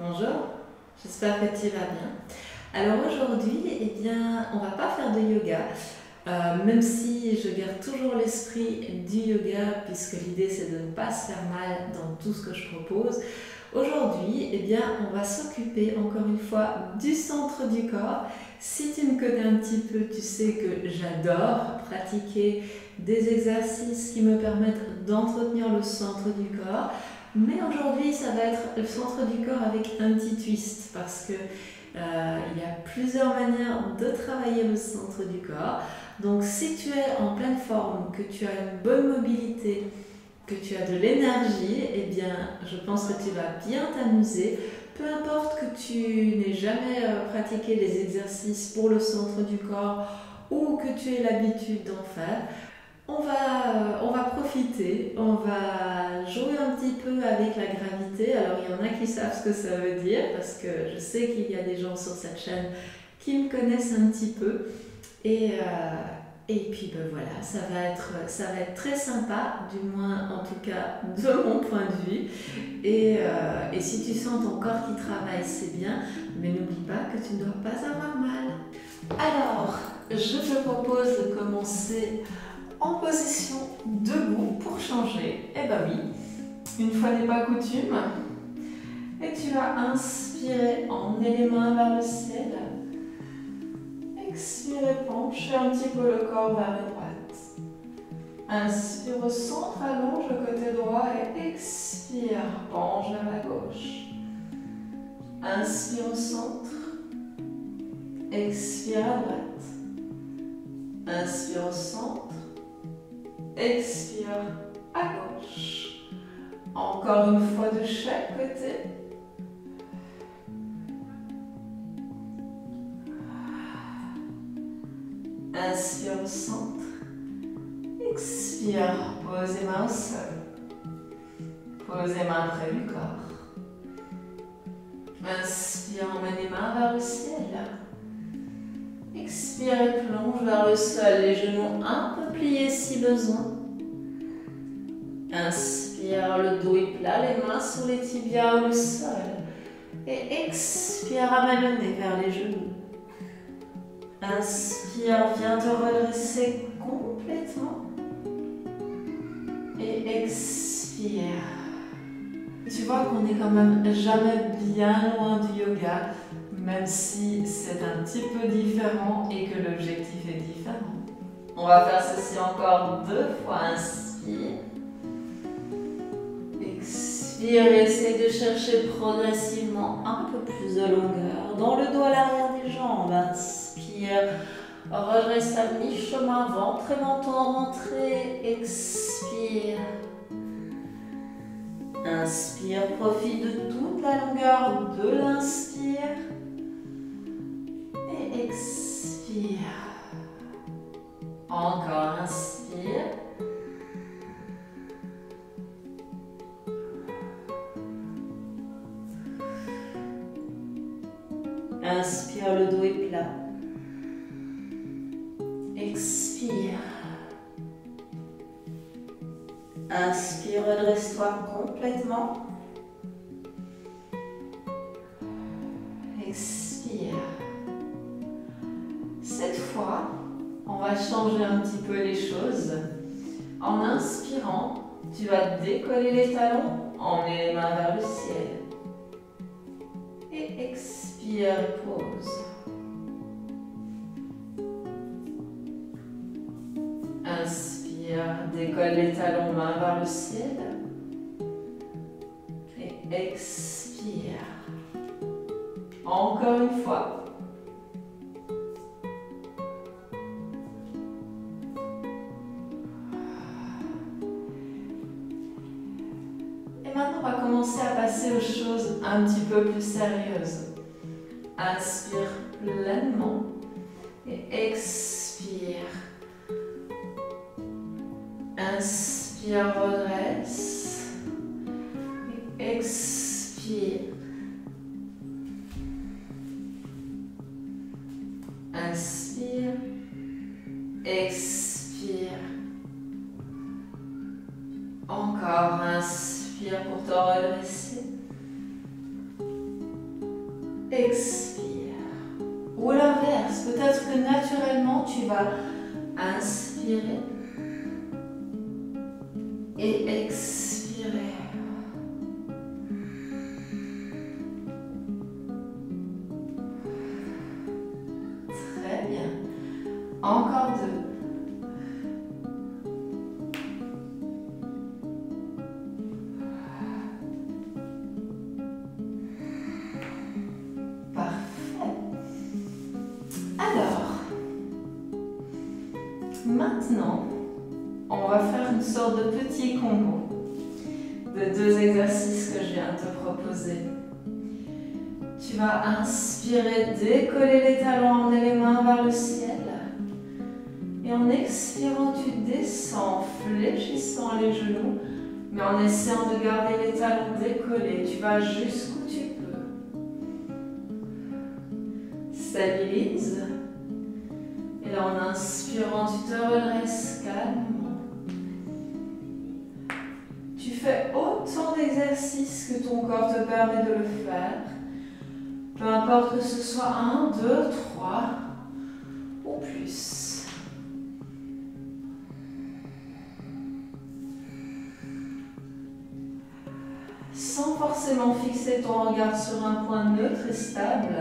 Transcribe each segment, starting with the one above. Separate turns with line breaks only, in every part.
Bonjour, j'espère que tu vas bien. Alors aujourd'hui, on va pas faire de yoga, même si je garde toujours l'esprit du yoga, puisque l'idée c'est de ne pas se faire mal dans tout ce que je propose. Aujourd'hui, on va s'occuper encore une fois du centre du corps. Si tu me connais un petit peu, tu sais que j'adore pratiquer des exercices qui me permettent d'entretenir le centre du corps. Mais aujourd'hui, ça va être le centre du corps avec un petit twist parce que il y a plusieurs manières de travailler le centre du corps. Donc si tu es en pleine forme, que tu as une bonne mobilité, que tu as de l'énergie, je pense que tu vas bien t'amuser. Peu importe que tu n'aies jamais pratiqué les exercices pour le centre du corps ou que tu aies l'habitude d'en faire, on va profiter, on va jouer un petit peu avec la gravité. Alors il y en a qui savent ce que ça veut dire parce que je sais qu'il y a des gens sur cette chaîne qui me connaissent un petit peu. Et puis voilà, ça va être très sympa, du moins en tout cas de mon point de vue. Et si tu sens ton corps qui travaille, c'est bien, mais n'oublie pas que tu ne dois pas avoir mal. Alors, je te propose de commencer en position debout pour changer. Eh ben oui, une fois n'est pas coutume. Et tu vas inspirer, emmener les mains vers le ciel. Expire, pencher un petit peu le corps vers la droite. Inspire au centre, allonge le côté droit et expire, penche vers la gauche. Inspire au centre. Expire à droite. Inspire au centre. Expire à gauche. Encore une fois de chaque côté. Inspire au centre. Expire. Pose les mains au sol. Pose les mains près du corps. Inspire, emmène les mains vers le ciel. Expire et plonge vers le sol, les genoux un peu pliés si besoin. Inspire, le dos est plat, les mains sur les tibias ou le sol. Et expire, ramène le nez vers les genoux. Inspire, viens te redresser complètement. Et expire. Tu vois qu'on n'est quand même jamais bien loin du yoga, même si c'est un petit peu différent et que l'objectif est différent. On va faire ceci encore 2 fois. Inspire. Expire et essaye de chercher progressivement un peu plus de longueur dans le dos à l'arrière des jambes. Inspire. Redresse à mi-chemin, ventre et menton rentré. Expire. Inspire, profite de toute la longueur de l'inspire. Et expire. Encore, inspire. Inspire, le dos est plat. Expire. Inspire, redresse-toi complètement. Expire. Cette fois, on va changer un petit peu les choses. En inspirant, tu vas décoller les talons, emmener les mains vers le ciel. Et expire, pose. Inspire, décolle les talons, mains vers le ciel. Et expire. Encore une fois. Et maintenant, on va commencer à passer aux choses un petit peu plus sérieuses. Inspire pleinement et expire. Inspire, redresse. Et expire. Inspire. Expire. Encore, inspire pour te redresser. Expire. Ou à l'inverse, peut-être que naturellement tu vas inspirer et expirer. Très bien. Encore 2. Maintenant, on va faire une sorte de petit combo de 2 exercices que je viens de te proposer. Tu vas inspirer, décoller les talons, emmener les mains vers le ciel. Et en expirant, tu descends, en fléchissant les genoux, mais en essayant de garder les talons décollés. Tu vas jusqu'où tu peux. Stabilise. Et là, en inspirant, tu te redresses calmement. Tu fais autant d'exercices que ton corps te permet de le faire. Peu importe que ce soit 1, 2, 3 ou plus. Sans forcément fixer ton regard sur un point neutre et stable,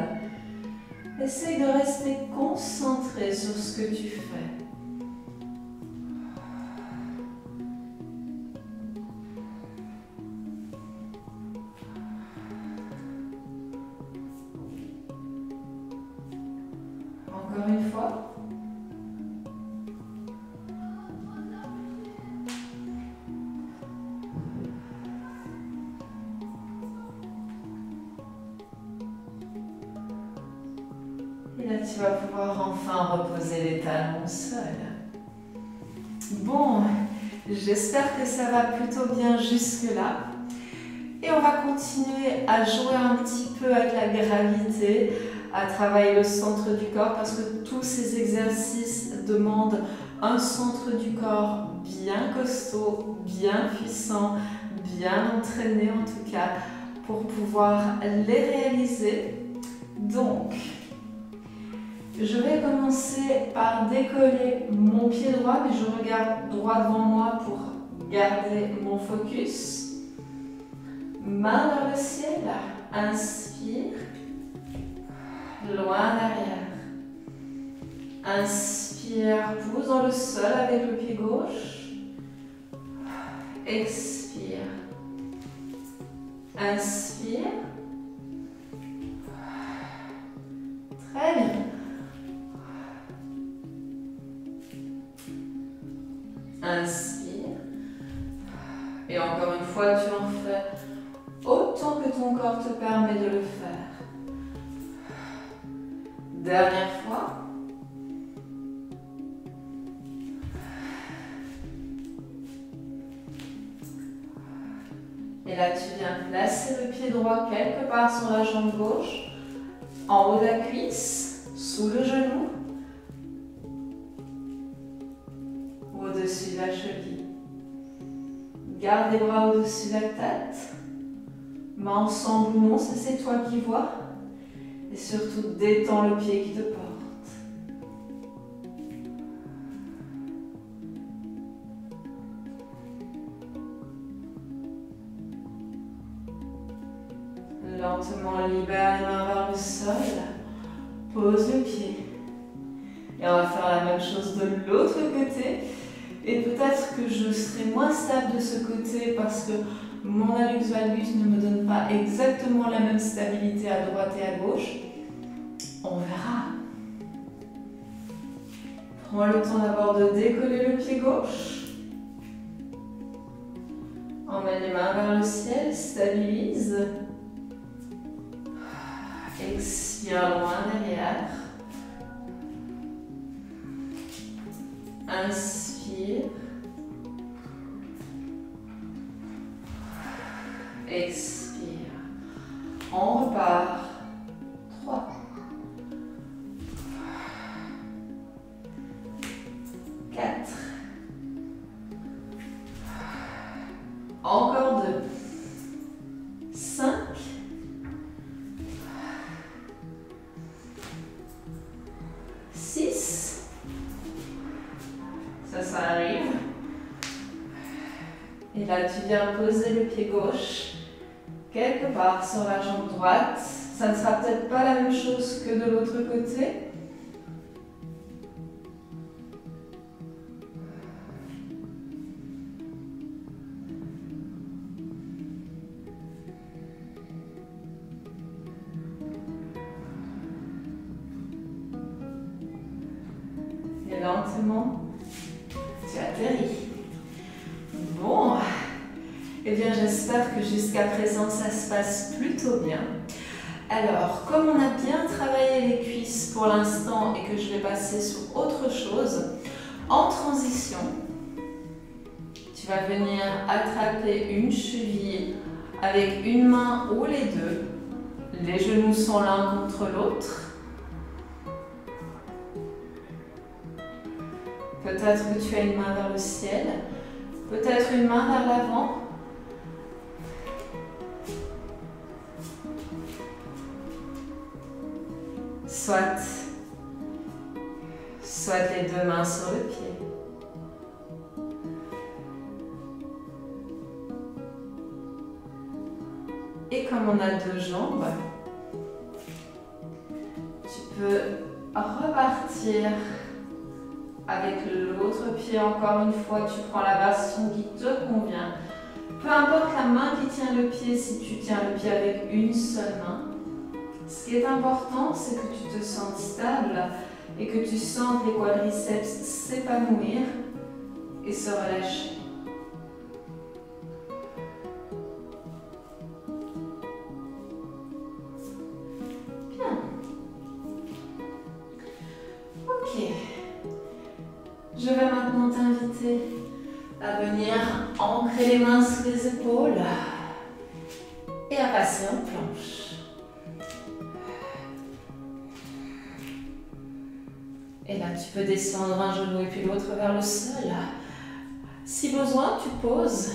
essaye de rester concentré sur ce que tu fais. Encore une fois. Et là, tu vas pouvoir enfin reposer les talons au sol. Bon, j'espère que ça va plutôt bien jusque-là. Et on va continuer à jouer un petit peu avec la gravité, à travailler le centre du corps parce que tous ces exercices demandent un centre du corps bien costaud, bien puissant, bien entraîné en tout cas pour pouvoir les réaliser. Donc, je vais commencer par décoller mon pied droit, mais je regarde droit devant moi pour garder mon focus. Main vers le ciel, inspire, loin derrière. Inspire, pousse dans le sol avec le pied gauche. Expire. Inspire. Très bien. Inspire. Et encore une fois, tu en fais autant que ton corps te permet de le faire. Dernière fois. Et là, tu viens placer le pied droit quelque part sur la jambe gauche, en haut de la cuisse, sous le genou, ou au-dessus de la cheville. Garde les bras au-dessus de la tête. Mains ensemble ou non, c'est toi qui vois. Et surtout, détends le pied qui te porte. Lentement, libère les mains vers le sol. Pose le pied. Et on va faire la même chose de l'autre côté. Et peut-être que je serai moins stable de ce côté parce que mon hallux valgus ne me donne pas exactement la même stabilité à droite et à gauche. On verra. Prends le temps d'abord de décoller le pied gauche. Emmène les mains vers le ciel, stabilise. Expire loin derrière. Inspire. Expire. On repart. 3. 4. Encore 2. 5. ça arrive. Et là, tu viens poser le pied gauche quelque part sur la jambe droite. Ça ne sera peut-être pas la même chose que de l'autre côté. Et lentement, tu atterris. Bon, eh bien j'espère que jusqu'à présent ça se passe plutôt bien. Alors, comme on a bien travaillé les cuisses pour l'instant et que je vais passer sur autre chose, en transition, tu vas venir attraper une cheville avec une main ou les deux. Les genoux sont l'un contre l'autre. Peut-être que tu as une main vers le ciel, peut-être une main vers l'avant. Soit les deux mains sur le pied. Et comme on a deux jambes, tu peux repartir avec l'autre pied. Encore une fois, tu prends la version qui te convient. Peu importe la main qui tient le pied, si tu tiens le pied avec une seule main. Ce qui est important, c'est que tu te sentes stable et que tu sentes les quadriceps s'épanouir et se relâcher. Bien. Ok. Je vais maintenant t'inviter à venir ancrer les mains sous les épaules et à passer en planche. Et là, tu peux descendre un genou et puis l'autre vers le sol. Si besoin, tu poses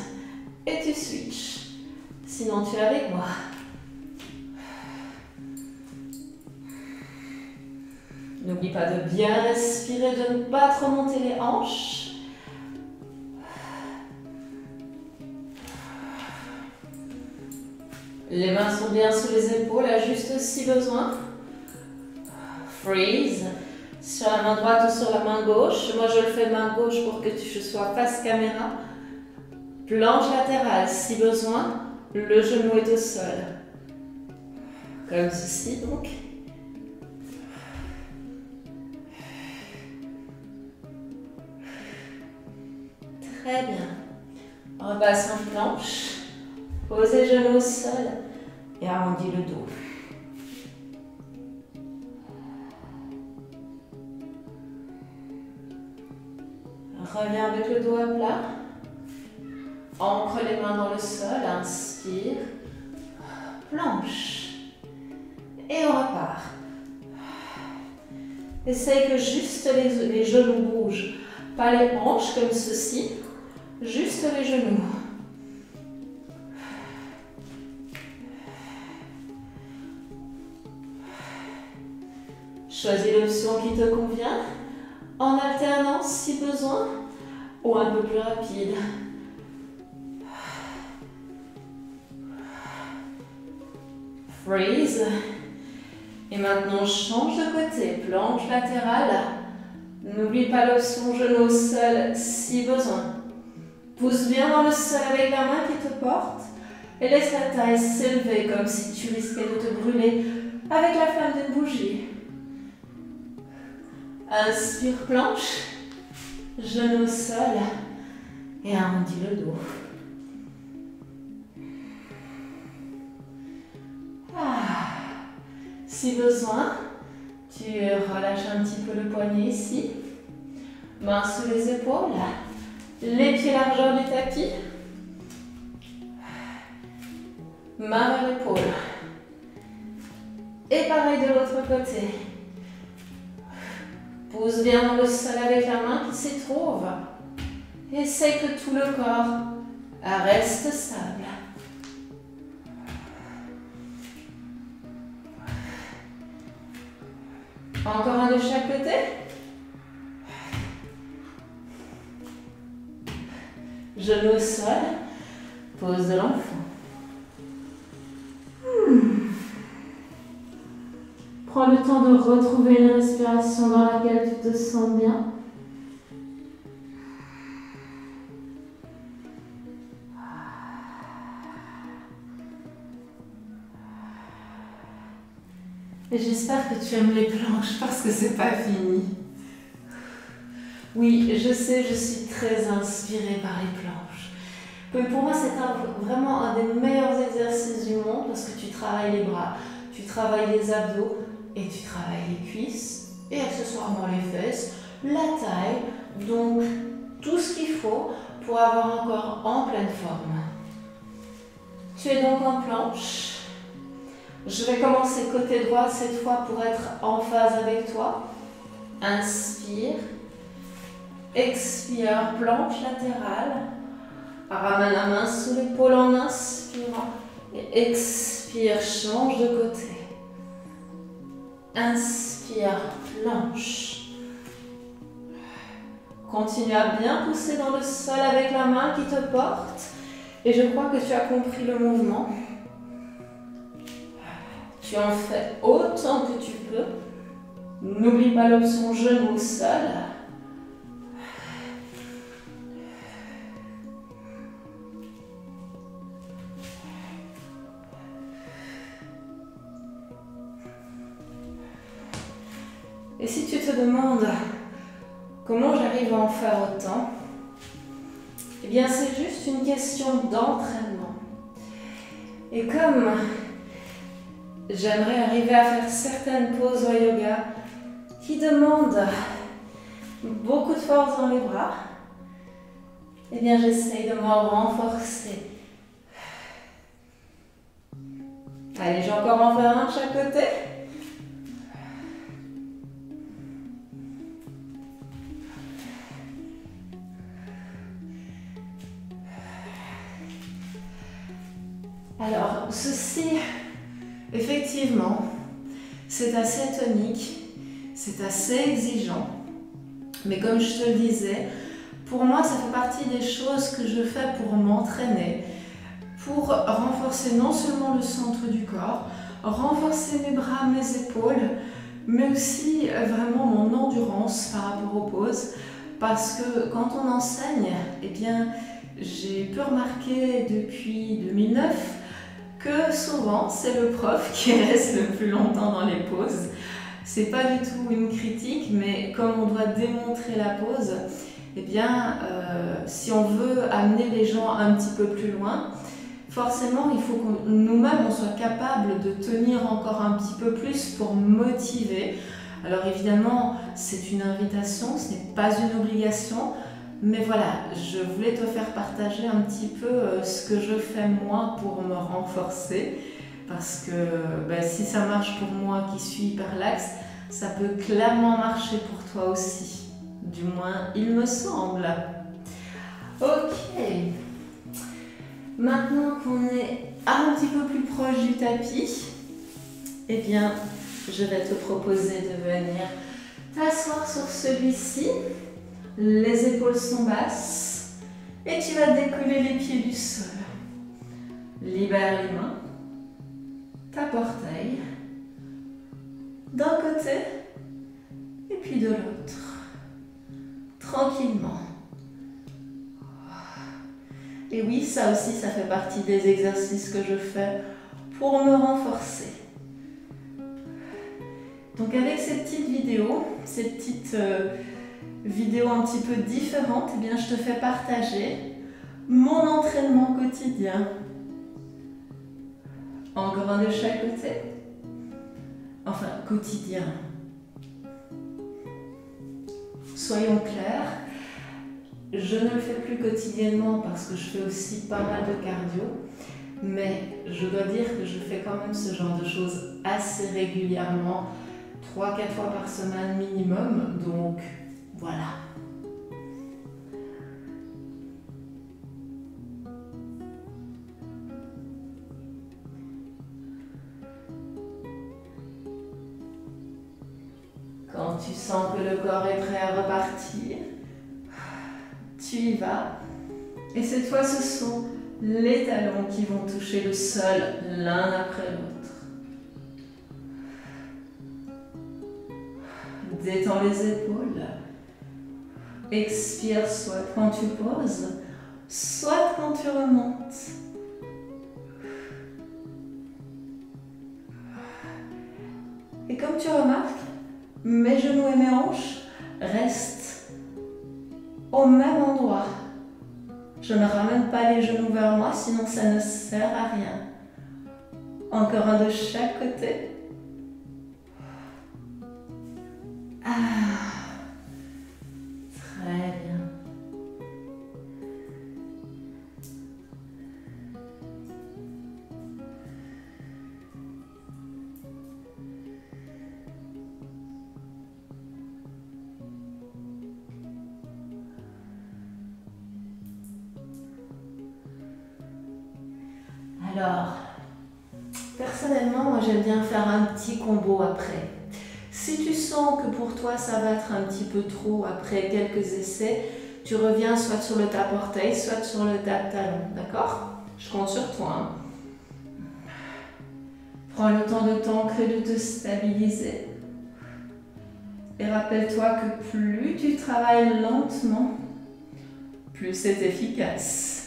et tu switches. Sinon, tu es avec moi. N'oublie pas de bien respirer, de ne pas trop monter les hanches. Les mains sont bien sous les épaules, ajuste si besoin. Freeze. Sur la main droite ou sur la main gauche. Moi, je le fais main gauche pour que je sois face caméra. Planche latérale, si besoin. Le genou est au sol. Comme ceci, donc. Très bien. Repasse en planche. Posez genou au sol et arrondis le dos. Reviens avec le dos à plat. Ancre les mains dans le sol. Inspire. Planche. Et on repart. Essaye que juste les genoux bougent. Pas les hanches comme ceci. Juste les genoux. Choisis l'option qui te convient. En alternance si besoin, ou un peu plus rapide. Freeze. Et maintenant, change de côté. Planche latérale. N'oublie pas l'option genou au sol si besoin. Pousse bien dans le sol avec la main qui te porte. Et laisse la taille s'élever comme si tu risquais de te brûler avec la flamme d'une bougie. Inspire, planche, genou au sol et arrondis le dos. Si besoin, tu relâches un petit peu le poignet ici. Mains sous les épaules, les pieds largeur du tapis. Main vers l'épaule. Et pareil de l'autre côté. Pousse bien dans le sol avec la main qui s'y trouve. Essaye que tout le corps reste stable. Encore un de chaque côté. Genou au sol, pose de l'enfant. Prends le temps de retrouver une respiration dans laquelle tu te sens bien. Et j'espère que tu aimes les planches parce que c'est pas fini. Oui, je sais, je suis très inspirée par les planches. Mais pour moi, c'est vraiment un des meilleurs exercices du monde parce que tu travailles les bras, tu travailles les abdos et tu travailles les cuisses et accessoirement les fesses, la taille, donc tout ce qu'il faut pour avoir un corps en pleine forme. Tu es donc en planche. Je vais commencer côté droit cette fois pour être en phase avec toi. Inspire. Expire, planche latérale. Ramène la main sous l'épaule en inspirant. Et expire, change de côté. Inspire, planche. Continue à bien pousser dans le sol avec la main qui te porte. Et je crois que tu as compris le mouvement. Tu en fais autant que tu peux. N'oublie pas l'option genou au sol. Et si tu te demandes comment j'arrive à en faire autant, eh bien c'est juste une question d'entraînement. Et comme j'aimerais arriver à faire certaines poses au yoga qui demandent beaucoup de force dans les bras, eh bien j'essaye de m'en renforcer. Allez, j'ai encore en faire un de chaque côté. Alors, ceci, effectivement, c'est assez tonique, c'est assez exigeant, mais comme je te le disais, pour moi, ça fait partie des choses que je fais pour m'entraîner, pour renforcer non seulement le centre du corps, renforcer mes bras, mes épaules, mais aussi vraiment mon endurance par rapport aux poses, parce que quand on enseigne, eh bien, j'ai pu remarquer depuis 2009 que souvent c'est le prof qui reste le plus longtemps dans les pauses. C'est pas du tout une critique, mais comme on doit démontrer la pause, eh bien, si on veut amener les gens un petit peu plus loin, forcément il faut que nous-mêmes on soit capable de tenir encore un petit peu plus pour motiver. Alors évidemment, c'est une invitation, ce n'est pas une obligation. Mais voilà, je voulais te faire partager un petit peu ce que je fais moi pour me renforcer. Parce que si ça marche pour moi qui suis hyper laxe, ça peut clairement marcher pour toi aussi. Du moins, il me semble. Ok. Maintenant qu'on est un petit peu plus proche du tapis, eh bien, je vais te proposer de venir t'asseoir sur celui-ci. Les épaules sont basses et tu vas décoller les pieds du sol. Libère les mains, tape orteil, d'un côté et puis de l'autre. Tranquillement. Et oui, ça aussi, ça fait partie des exercices que je fais pour me renforcer. Donc avec ces petites vidéos, ces petites vidéo un petit peu différente, eh bien je te fais partager mon entraînement quotidien. Encore un de chaque côté. Enfin, quotidien. Soyons clairs, je ne le fais plus quotidiennement parce que je fais aussi pas mal de cardio, mais je dois dire que je fais quand même ce genre de choses assez régulièrement, 3-4 fois par semaine minimum, donc voilà. Quand tu sens que le corps est prêt à repartir, tu y vas Et cette fois, ce sont les talons qui vont toucher le sol l'un après l'autre. Détends les épaules. Expire soit quand tu poses, soit quand tu remontes. Et comme tu remarques, mes genoux et mes hanches restent au même endroit. Je ne ramène pas les genoux vers moi, sinon ça ne sert à rien. Encore un de chaque côté. Très bien. Alors, personnellement, moi j'aime bien faire un petit combo après. Si tu sens que pour toi ça va être un petit peu trop après quelques essais, tu reviens soit sur le tape-orteil, soit sur le tape-talon, d'accord? Je compte sur toi. Hein. Prends le temps de t'ancrer, de te stabiliser. Et rappelle-toi que plus tu travailles lentement, plus c'est efficace.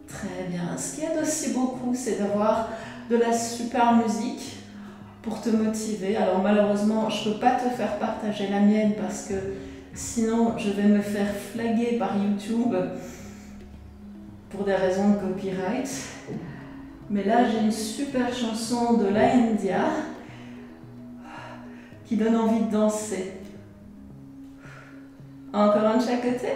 Très bien. Ce qui aide aussi beaucoup, c'est d'avoir de la super musique pour te motiver. Alors malheureusement, je ne peux pas te faire partager la mienne parce que sinon je vais me faire flaguer par YouTube pour des raisons de copyright. Mais là, j'ai une super chanson de la India qui donne envie de danser. Encore un de chaque côté.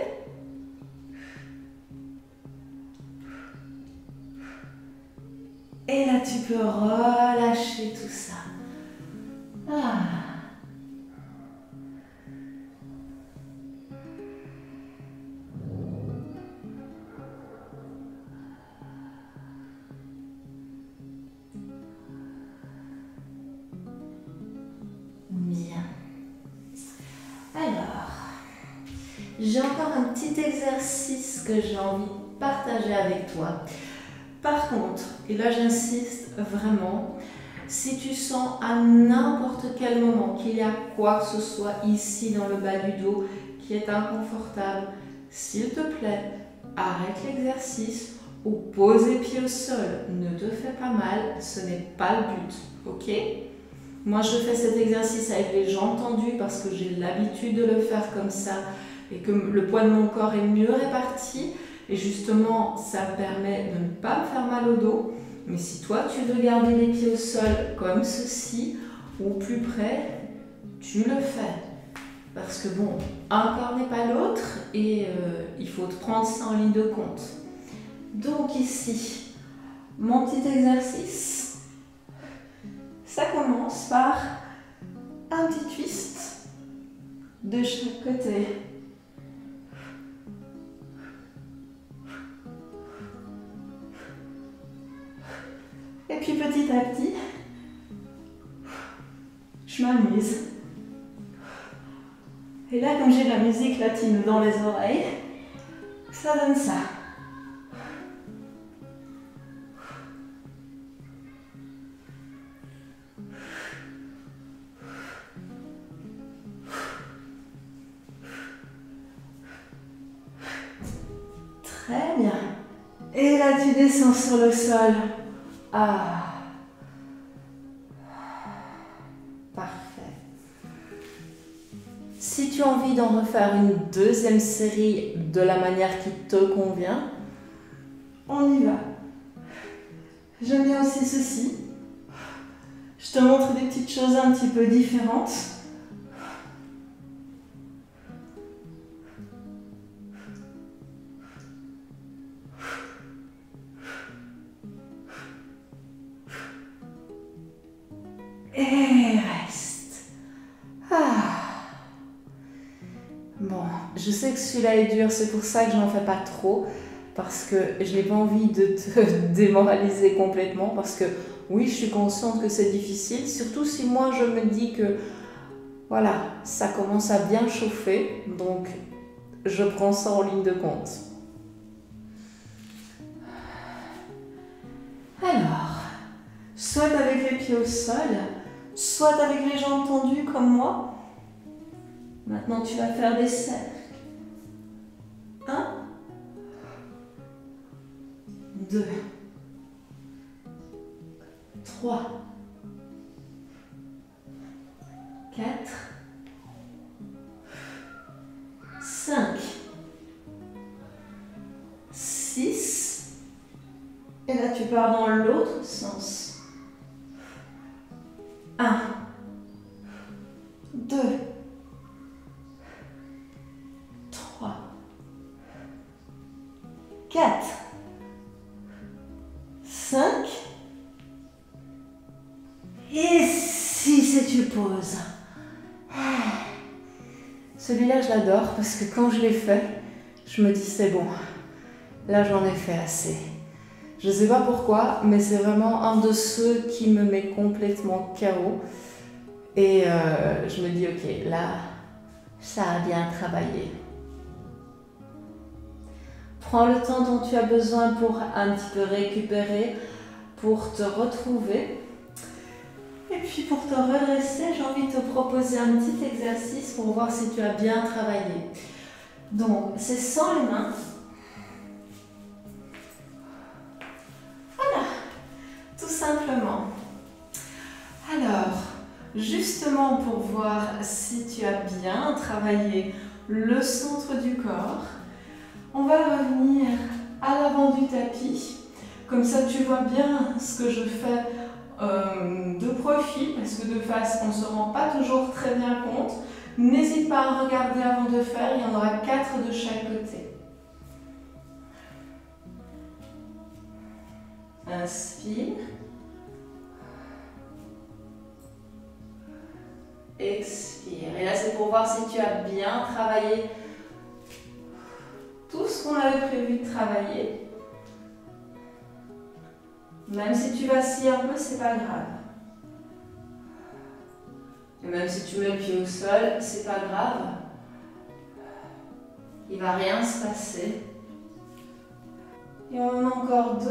Et là, tu peux relâcher tout ça. Bien. Alors, j'ai encore un petit exercice que j'ai envie de partager avec toi. Par contre, et là j'insiste vraiment, si tu sens à n'importe quel moment qu'il y a quoi que ce soit ici dans le bas du dos qui est inconfortable, s'il te plaît, arrête l'exercice ou pose les pieds au sol. Ne te fais pas mal, ce n'est pas le but, ok? Moi je fais cet exercice avec les jambes tendues parce que j'ai l'habitude de le faire comme ça et que le poids de mon corps est mieux réparti. Et justement, ça permet de ne pas me faire mal au dos. Mais si toi, tu veux garder les pieds au sol comme ceci, ou plus près, tu le fais. Parce que bon, un corps n'est pas l'autre et il faut te prendre ça en ligne de compte. Donc ici, mon petit exercice, ça commence par un petit twist de chaque côté. Et puis petit à petit, je m'amuse. Et là, comme j'ai de la musique latine dans les oreilles, ça donne ça. Très bien. Et là, tu descends sur le sol. Parfait. Si tu as envie d'en refaire une deuxième série de la manière qui te convient, on y va. J'aime bien aussi ceci. Je te montre des petites choses un petit peu différentes. Et reste. Bon, je sais que celui-là est dur, c'est pour ça que je n'en fais pas trop, parce que je n'ai pas envie de te démoraliser complètement, parce que oui, je suis consciente que c'est difficile, surtout si moi je me dis que Voilà, ça commence à bien chauffer, donc je prends ça en ligne de compte. Alors, soit avec les pieds au sol, soit avec les jambes tendues comme moi. Maintenant, tu vas faire des cercles. 1, 2, 3, 4, 5, 6, et là tu pars dans l'autre sens. 1, 2, 3, 4, 5, et 6, et tu poses. Celui-là, je l'adore parce que quand je l'ai fait, je me dis c'est bon, là j'en ai fait assez. Je ne sais pas pourquoi, mais c'est vraiment un de ceux qui me met complètement KO. Et je me dis ok, là, ça a bien travaillé. Prends le temps dont tu as besoin pour un petit peu récupérer, pour te retrouver. Et puis pour te redresser, j'ai envie de te proposer un petit exercice pour voir si tu as bien travaillé. Donc, c'est sans les mains. Voilà, tout simplement. Alors, justement pour voir si tu as bien travaillé le centre du corps, on va revenir à l'avant du tapis. Comme ça, tu vois bien ce que je fais de profil, parce que de face, on ne se rend pas toujours très bien compte. N'hésite pas à regarder avant de faire, il y en aura 4 de chaque côté. Inspire. Expire. Et là, c'est pour voir si tu as bien travaillé tout ce qu'on avait prévu de travailler. Même si tu vacilles un peu, c'est pas grave. Et même si tu mets le pied au sol, c'est pas grave. Il va rien se passer. Et on en a encore 2.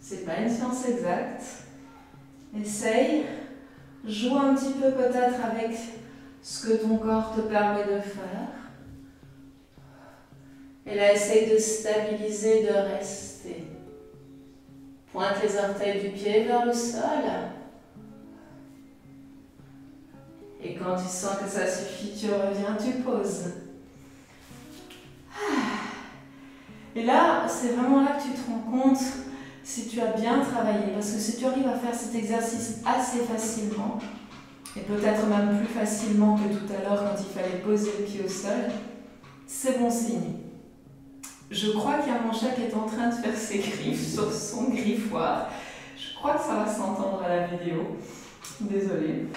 C'est pas une science exacte. Essaye. Joue un petit peu peut-être avec ce que ton corps te permet de faire. Et là, essaye de stabiliser, de rester. Pointe les orteils du pied vers le sol. Et quand tu sens que ça suffit, tu reviens, tu poses. Et là, c'est vraiment là que tu te rends compte si tu as bien travaillé. Parce que si tu arrives à faire cet exercice assez facilement, et peut-être même plus facilement que tout à l'heure quand il fallait poser le pied au sol, c'est bon signe. Je crois qu'il y a mon chat qui est en train de faire ses griffes sur son griffoir. Je crois que ça va s'entendre à la vidéo. Désolée.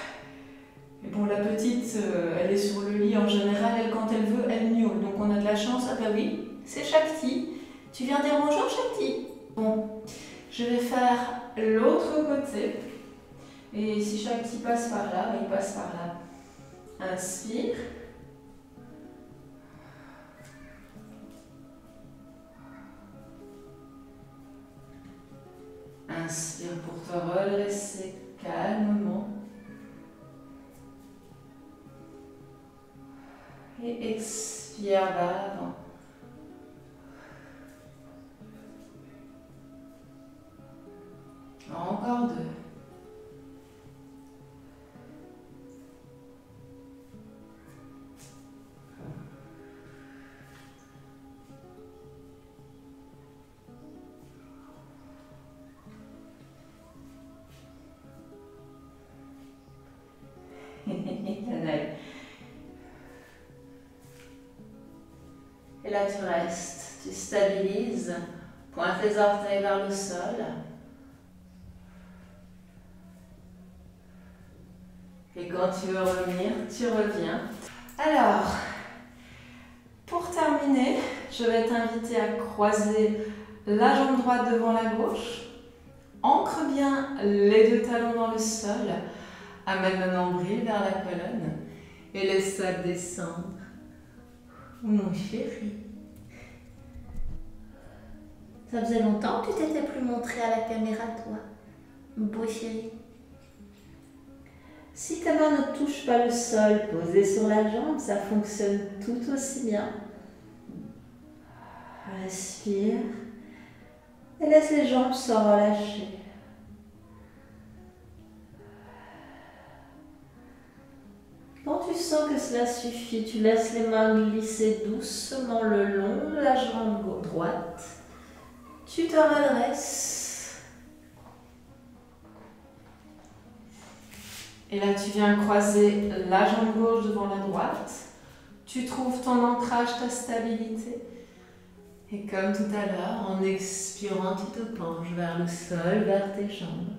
Et bon, la petite, elle est sur le lit en général, elle, quand elle veut, elle miaule. Donc on a de la chance. Ah bah oui, c'est Shakti. Tu viens dire bonjour, Shakti? Bon, je vais faire l'autre côté. Et si Shakti passe par là, il passe par là. Inspire. Inspire pour te redresser calmement. Et expire vers l'avant. Encore 2. Et là tu restes, tu stabilises, pointe les orteils vers le sol. Et quand tu veux revenir, tu reviens. Alors, pour terminer, je vais t'inviter à croiser la jambe droite devant la gauche. Ancre bien les deux talons dans le sol. Amène le nombril vers la colonne et laisse-toi descendre. Mon chéri.
Ça faisait longtemps que tu t'étais plus montré à la caméra, toi, beau chéri.
Si ta main ne touche pas le sol posé sur la jambe, ça fonctionne tout aussi bien. Respire et laisse les jambes se relâcher. Quand tu sens que cela suffit, tu laisses les mains glisser doucement le long de la jambe droite. Tu te redresses. Et là, tu viens croiser la jambe gauche devant la droite. Tu trouves ton ancrage, ta stabilité. Et comme tout à l'heure, en expirant, tu te penches vers le sol, vers tes jambes.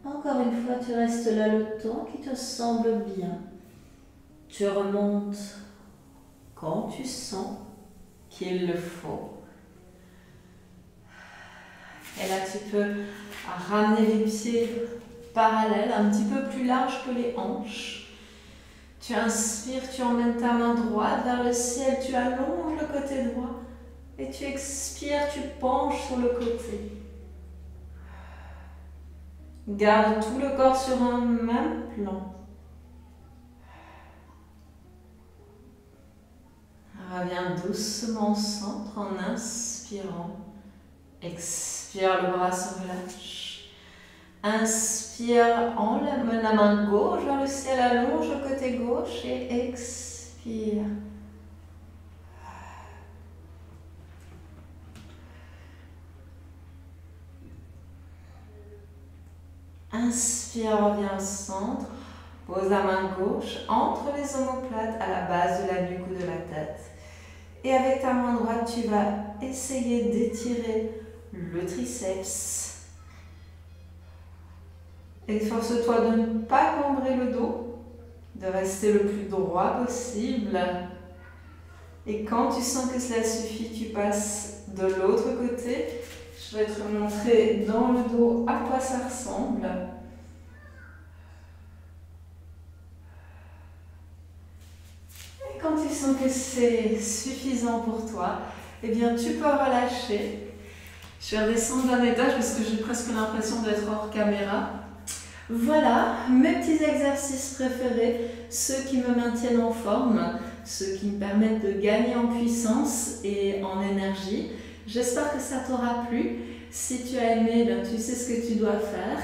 Encore une fois, tu restes là le temps qui te semble bien. Tu remontes quand tu sens qu'il le faut. Et là, tu peux ramener les pieds parallèles, un petit peu plus larges que les hanches. Tu inspires, tu emmènes ta main droite vers le ciel, tu allonges le côté droit. Et tu expires, tu penches sur le côté. Garde tout le corps sur un même plan. Reviens doucement au centre en inspirant. Expire, le bras se relâche. Inspire, enlève la main gauche vers le ciel, allonge le côté gauche et expire. Inspire, reviens au centre. Pose la main gauche entre les omoplates à la base de la nuque ou de la tête. Et avec ta main droite, tu vas essayer d'étirer le triceps. Efforce-toi de ne pas cambrer le dos, de rester le plus droit possible. Et quand tu sens que cela suffit, tu passes de l'autre côté. Je vais te montrer dans le dos à quoi ça ressemble. Et quand tu sens que c'est suffisant pour toi, eh bien tu peux relâcher. Je vais redescendre d'un étage parce que j'ai presque l'impression d'être hors caméra. Voilà, mes petits exercices préférés, ceux qui me maintiennent en forme, ceux qui me permettent de gagner en puissance et en énergie. J'espère que ça t'aura plu. Si tu as aimé, bien, tu sais ce que tu dois faire.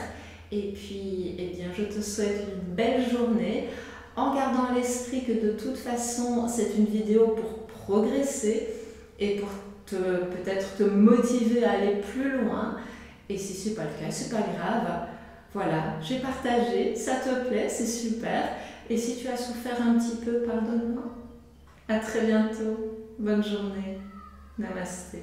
Et puis, eh bien, je te souhaite une belle journée en gardant à l'esprit que de toute façon, c'est une vidéo pour progresser et pour peut-être te motiver à aller plus loin. Et si ce n'est pas le cas, c'est pas grave. Voilà, j'ai partagé, ça te plaît, c'est super. Et si tu as souffert un petit peu, pardonne-moi. À très bientôt. Bonne journée. Namasté.